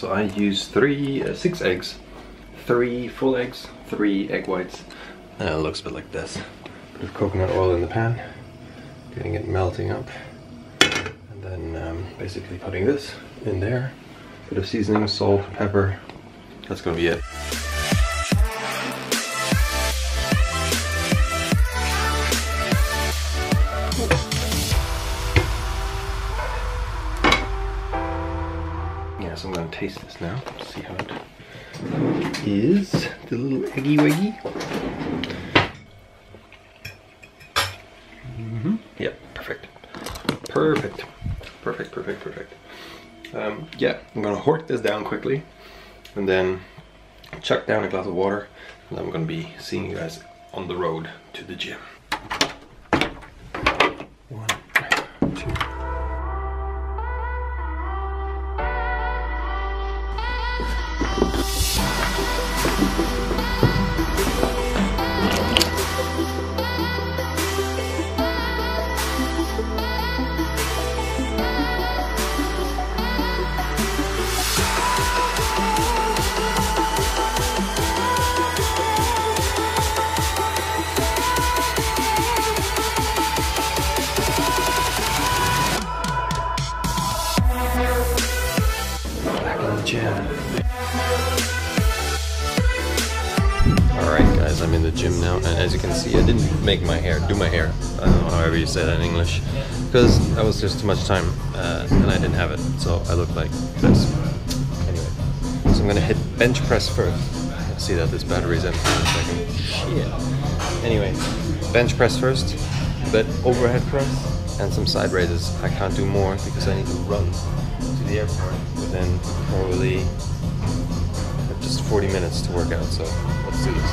So I use 6 eggs, 3 full eggs, 3 egg whites. And it looks a bit like this. Bit of coconut oil in the pan, getting it melting up. And then basically putting this in there. Bit of seasoning, salt, pepper. That's gonna be it. Yeah, so I'm gonna taste this now. See how it is. The little eggy wiggy. Yep, perfect. Perfect. Perfect, perfect, perfect. Yeah, I'm gonna hork this down quickly and then chuck down a glass of water, and then I'm gonna be seeing you guys on the road to the gym. 1, 2. Alright guys, I'm in the gym now, and as you can see I didn't do my hair, I don't know however you say that in English, because that was just too much time and I didn't have it, so I look like this. Anyway, so I'm gonna hit bench press first. You'll see that this battery's empty in a second. Shit. Anyway, bench press first, but overhead press and some side raises. I can't do more because I need to run to the airport within probably just 40 minutes to work out, so let's do this.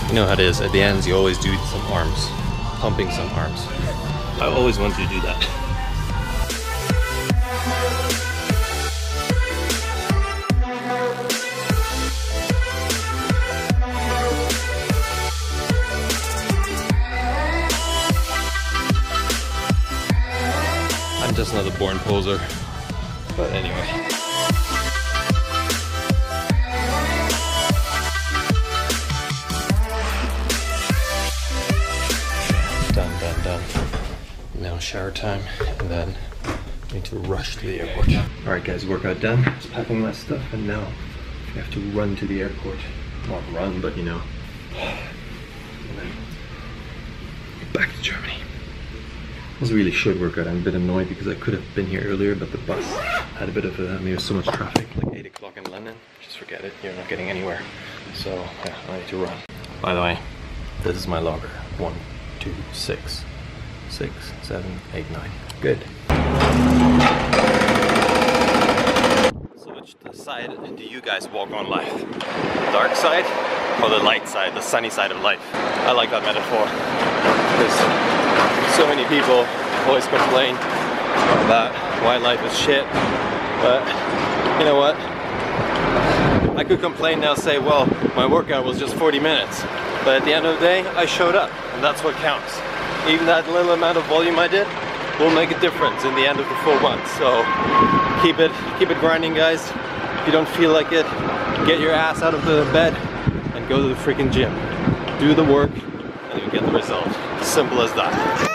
You know how it is, at the ends you always do some arms, pumping some arms. I always wanted to do that. I'm just not a born poser, but anyway. Done. Now shower time, and then I need to rush to the airport. Alright guys, workout done. Just packing my stuff, and now we have to run to the airport. Not run, but you know. And then back to Germany. It was a really short workout. I'm a bit annoyed because I could have been here earlier, but the bus had a bit of there was so much traffic, like 8 o'clock in London. Just forget it, you're not getting anywhere. So yeah, I need to run. By the way, this is my logger. 1, 2, 6, 6, 7, 8, 9. Good. So which side do you guys walk on life? The dark side or the light side, the sunny side of life? I like that metaphor because so many people always complain about why life is shit, but you know what? I could complain now, say, well, my workout was just 40 minutes, but at the end of the day, I showed up, and that's what counts. Even that little amount of volume I did will make a difference in the end of the full month. So keep it grinding, guys. If you don't feel like it, get your ass out of the bed and go to the freaking gym. Do the work, and you'll get the result. Simple as that.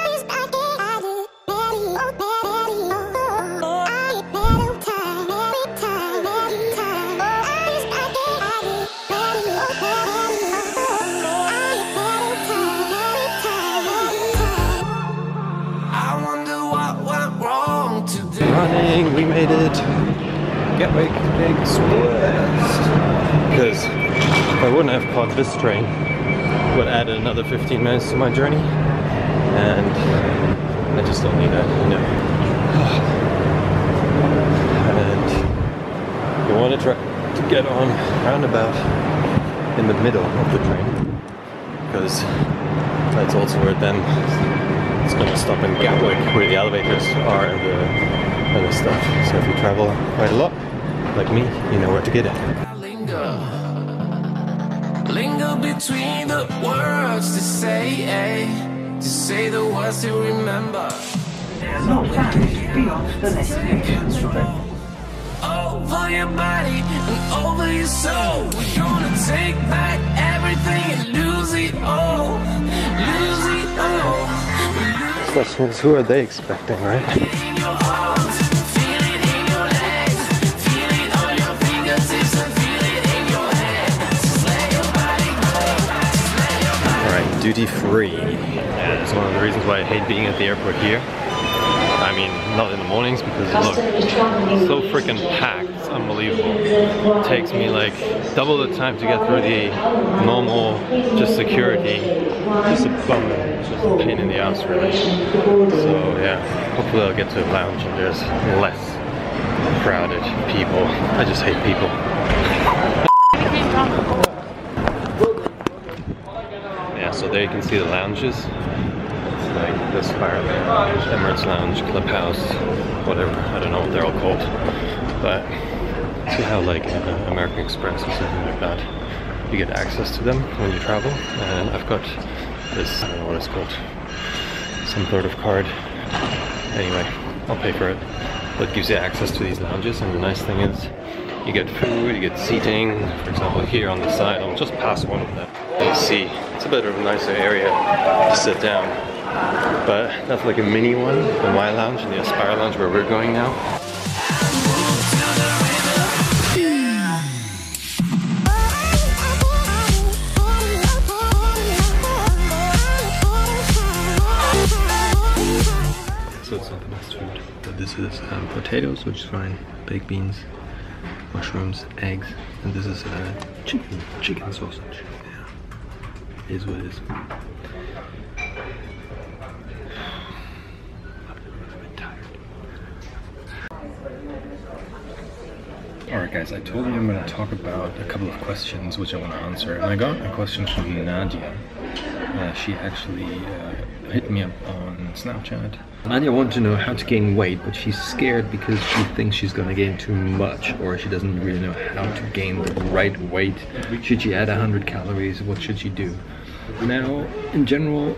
Running, we made it. Gatwick Express. Because if I wouldn't have caught this train, it would add another 15 minutes to my journey, and I just don't need that, you know. And you want to try to get on roundabout in the middle of the train, because that's also where then it's going to stop in Gatwick, where the elevators are and the stuff. So if you travel quite a lot, like me, you know where to get it. Linger between the words to say the words to remember. Over your body and over your soul, we're gonna take back everything and lose it all, lose it all. The question is, who are they expecting, right? Duty free. Yeah, it's one of the reasons why I hate being at the airport here. I mean, not in the mornings, because look, it's so freaking packed. It's unbelievable. It takes me like double the time to get through the normal just security. Just a bummer. It's just a pain in the ass, really. So yeah, hopefully I'll get to a lounge and there's less crowded people. I just hate people. So there you can see the lounges. It's like this Fire Lounge, Emirates Lounge, Clubhouse, whatever. I don't know what they're all called. But see how like American Express or something like that, you get access to them when you travel. And I've got this, I don't know what it's called, some sort of card. Anyway, I'll pay for it. But it gives you access to these lounges, and the nice thing is you get food, you get seating. For example, here on the side, I'll just pass one of them. You see, it's a bit of a nicer area to sit down. But that's like a mini one, the My Lounge and the Aspire Lounge where we're going now. So it's not the best food, but this is potatoes, which is fine, baked beans, mushrooms, eggs, and this is chicken sausage. Yeah, it is what it is. Alright guys, I told you I'm going to talk about a couple of questions which I want to answer, and I got a question from Nadia. She actually hit me up on Snapchat. Nadia wanted to know how to gain weight, but she's scared because she thinks she's going to gain too much, or she doesn't really know how to gain the right weight. Should she add 100 calories? What should she do? Now, in general,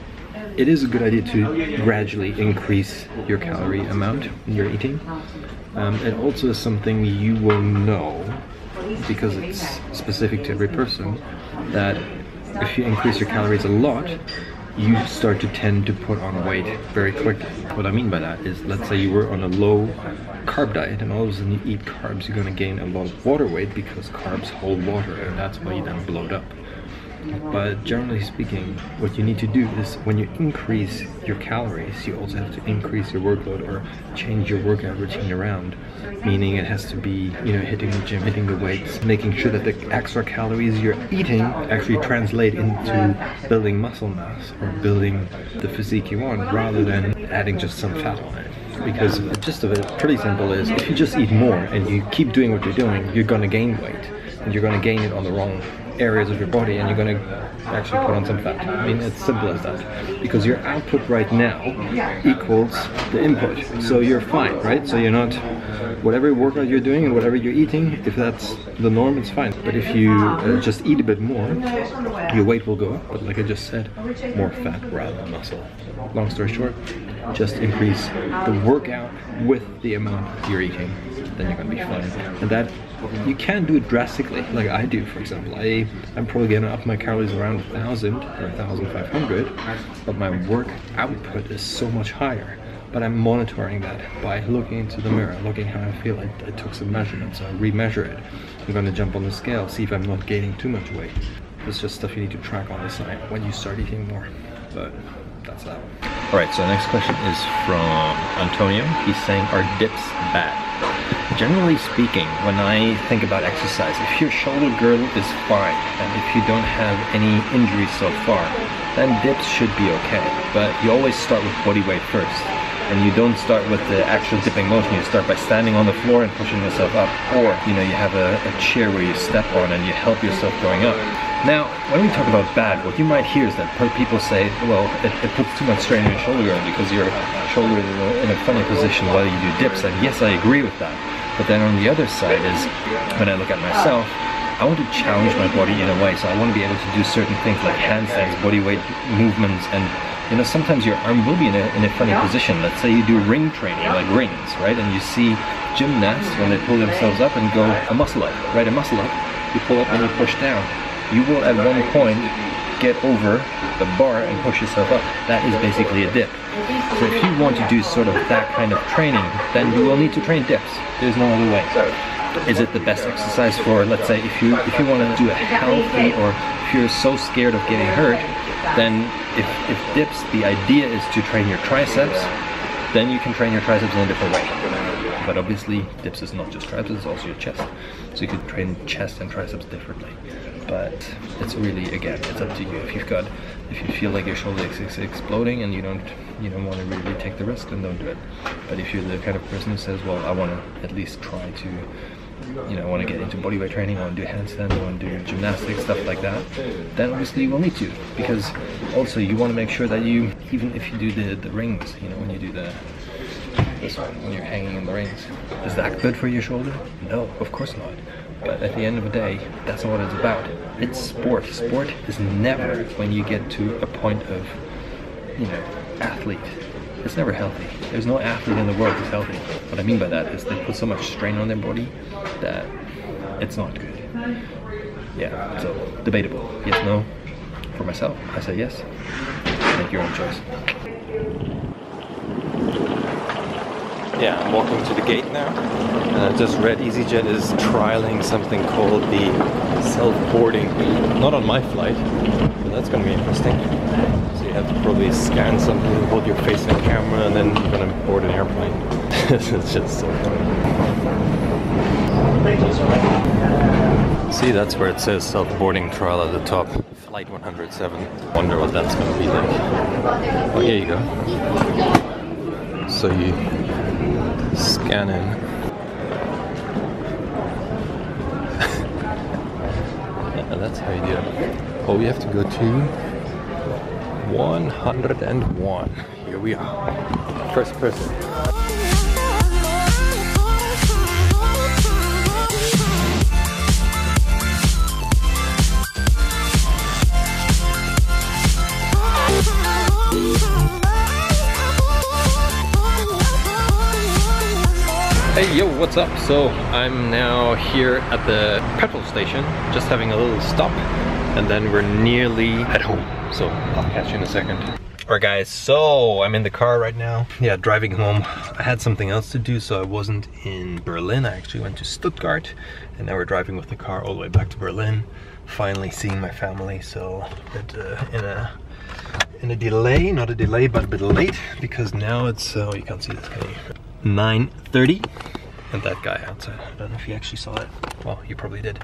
it is a good idea to gradually increase your calorie amount you're eating. It also is something you will know, because it's specific to every person, that if you increase your calories a lot, you start to tend to put on weight very quickly. What I mean by that is, let's say you were on a low carb diet and all of a sudden you eat carbs, you're going to gain a lot of water weight because carbs hold water, and that's why you then bloat up. But generally speaking, what you need to do is, when you increase your calories, you also have to increase your workload or change your workout routine around. Meaning it has to be, you know, hitting the gym, hitting the weights, making sure that the extra calories you're eating actually translate into building muscle mass or building the physique you want, rather than adding just some fat on it. Because the gist of it, pretty simple, is if you just eat more and you keep doing what you're doing, you're going to gain weight. And you're going to gain it on the wrong areas of your body, and you're going to actually put on some fat. I mean, it's simple as that. Because your output right now equals the input. So you're fine, right? So you're not, whatever workout you're doing and whatever you're eating, if that's the norm, it's fine. But if you just eat a bit more, your weight will go up. But like I just said, more fat rather than muscle. Long story short, just increase the workout with the amount you're eating, then you're going to be fine. And that, you can do it drastically, like I do, for example. I'm probably getting up my calories around 1,000 or 1,500, but my work output is so much higher. But I'm monitoring that by looking into the mirror, looking how I feel. I took some measurements, I re-measure it. I'm going to jump on the scale, see if I'm not gaining too much weight. It's just stuff you need to track on the side when you start eating more. But that's that one. Alright, so the next question is from Antonio. He's saying, are dips bad? Generally speaking, when I think about exercise, if your shoulder girdle is fine, and if you don't have any injuries so far, then dips should be okay. But you always start with body weight first. And you don't start with the actual dipping motion. You start by standing on the floor and pushing yourself up. Or, you know, you have a chair where you step on and you help yourself going up. Now, when we talk about bad, what you might hear is that people say, well, it puts too much strain on your shoulder girdle because your shoulder is in a funny position while you do dips. And yes, I agree with that. But then on the other side is, when I look at myself, I want to challenge my body in a way. So I want to be able to do certain things like handstands, body weight movements, and you know, sometimes your arm will be in a funny position. Let's say you do ring training, like rings, right? And you see gymnasts, when they pull themselves up and go a muscle up, right? A muscle up, you pull up and you push down. You will at one point get over the bar and push yourself up. That is basically a dip. So if you want to do sort of that kind of training, then you will need to train dips. There's no other way. Is it the best exercise for, let's say, if you want to do a healthy, or if you're so scared of getting hurt, then if dips, the idea is to train your triceps, then you can train your triceps in a different way. But obviously, dips is not just triceps, it's also your chest. So you could train chest and triceps differently. But it's really, again, it's up to you. If you feel like your shoulder is exploding and you don't want to really take the risk, then don't do it. But if you're the kind of person who says, well, I want to at least try to, I want to get into bodyweight training, I want to do handstands, I want to do gymnastics, stuff like that, then obviously you will need to. Because also you want to make sure that you, even if you do the rings, when you do this one, when you're hanging in the rings, is that good for your shoulder? No, of course not. But at the end of the day, that's not what it's about. It's sport. Sport is never, when you get to a point of, athlete, it's never healthy. There's no athlete in the world who's healthy. What I mean by that is they put so much strain on their body that it's not good. Yeah, so debatable. Yes, no. For myself, I say yes. Make your own choice. Yeah, I'm walking to the gate now, and I just read EasyJet is trialing something called the self-boarding. Not on my flight, but that's going to be interesting. So you have to probably scan something, hold your face in the camera, and then you're going to board an airplane. It's just so funny. See, that's where it says self-boarding trial at the top. Flight 107. Wonder what that's going to be like. Oh, here you go. So you scan in. Yeah, that's how you do it. Oh, we have to go to 101. Here we are. First person. Hey yo, what's up? So I'm now here at the petrol station, just having a little stop, and then we're nearly at home. So I'll catch you in a second. Alright guys, so I'm in the car right now. Yeah, driving home. I had something else to do, so I wasn't in Berlin. I actually went to Stuttgart, and now we're driving with the car all the way back to Berlin. Finally seeing my family, so in a delay, not a delay, but a bit late, because now it's, oh, you can't see this, can you? 9:30, and that guy outside. I don't know if you actually saw it. Well, you probably did.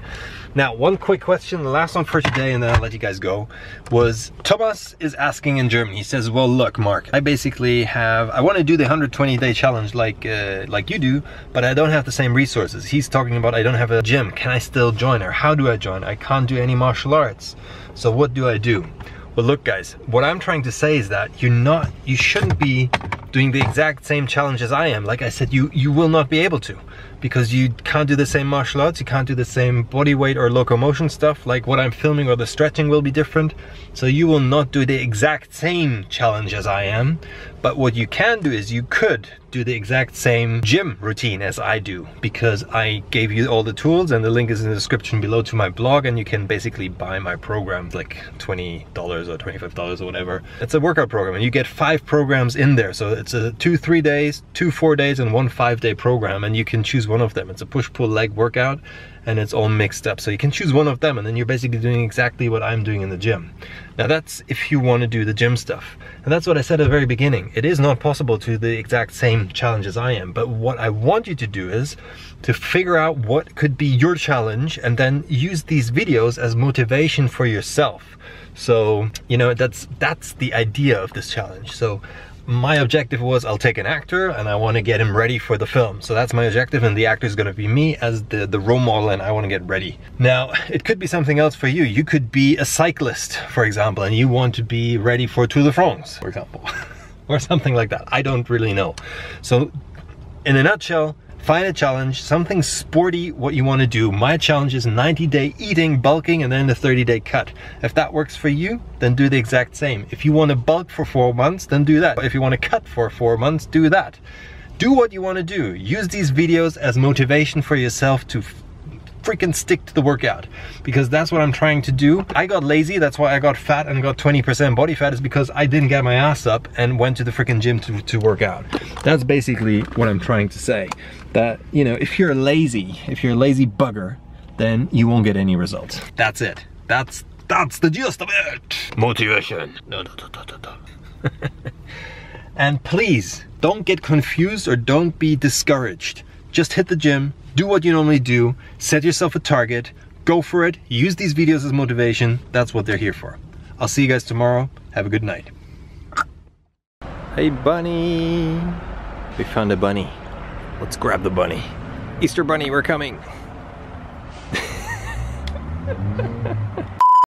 Now, one quick question, the last one for today, and then I'll let you guys go, was Thomas is asking in German. He says, well, look, Mark, I basically I want to do the 120-day challenge like you do, but I don't have the same resources. He's talking about I don't have a gym. Can I still join, or how do I join? I can't do any martial arts. So what do I do? Well, look, guys, what I'm trying to say is that you shouldn't be doing the exact same challenge as I am. Like I said, you will not be able to, because you can't do the same martial arts, you can't do the same body weight or locomotion stuff. Like what I'm filming or the stretching will be different. So you will not do the exact same challenge as I am. But what you can do is you could do the exact same gym routine as I do, because I gave you all the tools, and the link is in the description below to my blog, and you can basically buy my program, like $20 or $25 or whatever. It's a workout program, and you get 5 programs in there. So it's a 2 3 days, 2 4 days, and 1 5-day program, and you can choose one of them. It's a push-pull leg workout, and it's all mixed up. So you can choose one of them, and then you're basically doing exactly what I'm doing in the gym. Now that's if you want to do the gym stuff. And that's what I said at the very beginning. It is not possible to do the exact same challenge as I am. But what I want you to do is to figure out what could be your challenge, and then use these videos as motivation for yourself. So, you know, that's the idea of this challenge. So my objective was, I'll take an actor and I want to get him ready for the film. So that's my objective, and the actor is going to be me as the role model, and I want to get ready. Now, it could be something else for you. You could be a cyclist, for example, and you want to be ready for Tour de France, for example, or something like that. I don't really know. So in a nutshell, find a challenge, something sporty, what you want to do. My challenge is 90-day eating, bulking, and then the 30-day cut. If that works for you, then do the exact same. If you want to bulk for 4 months, then do that. If you want to cut for 4 months, do that. Do what you want to do. Use these videos as motivation for yourself to freaking stick to the workout, because that's what I'm trying to do. I got lazy, that's why I got fat and got 20% body fat, is because I didn't get my ass up and went to the freaking gym to work out. That's basically what I'm trying to say. That, you know, if you're lazy bugger, then you won't get any results. That's it. That's the gist of it. Motivation. No. And please, don't get confused or don't be discouraged. Just hit the gym, do what you normally do, set yourself a target, go for it, use these videos as motivation. That's what they're here for. I'll see you guys tomorrow. Have a good night. Hey bunny! We found a bunny. Let's grab the bunny. Easter bunny, we're coming.